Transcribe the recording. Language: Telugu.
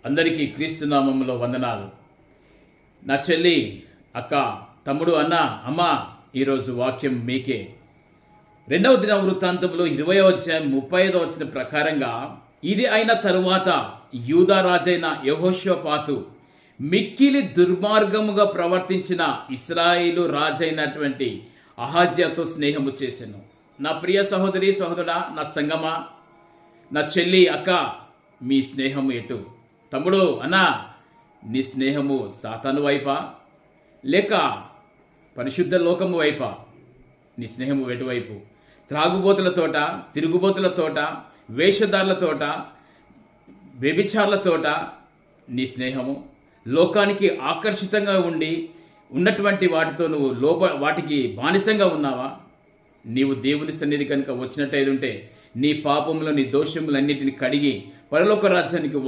అందరికీ క్రీస్తు నామములో వందనాలు. నా చెల్లి, అక్క, తమ్ముడు, అన్న, అమ్మ, ఈరోజు వాక్యం మీకే. 2వ దినవృత్తాంతంలో 20వ అధ్యాయం 35వ వచనం ప్రకారంగా, ఇది అయిన తరువాత యూదా రాజైన యెహోషాపాతు మిక్కిలి దుర్మార్గముగా ప్రవర్తించిన ఇశ్రాయేలు రాజైనటువంటి అహజ్యాతో స్నేహము చేసెను. నా ప్రియ సహోదరి, సహోదరుడా, నా సంగమా, నా చెల్లి, అక్క, మీ స్నేహము ఎటు? తమ్ముడు, అన్న, నీ స్నేహము సాతాను వైపా లేక పరిశుద్ధ లోకము వైపా? నీ స్నేహము ఎటువైపు? త్రాగుబోతులతోట, తిరుగుబోతులతోట, వేషధారులతోట, వ్యభిచారులతోట నీ స్నేహము? లోకానికి ఆకర్షితంగా ఉన్నటువంటి వాటితో నువ్వు వాటికి బానిసంగా ఉన్నావా? నీవు దేవుని సన్నిధి కనుక వచ్చినట్టయితే నీ పాపములు, నీ దోషములన్నిటిని కడిగి పరలోక రాజ్యానికి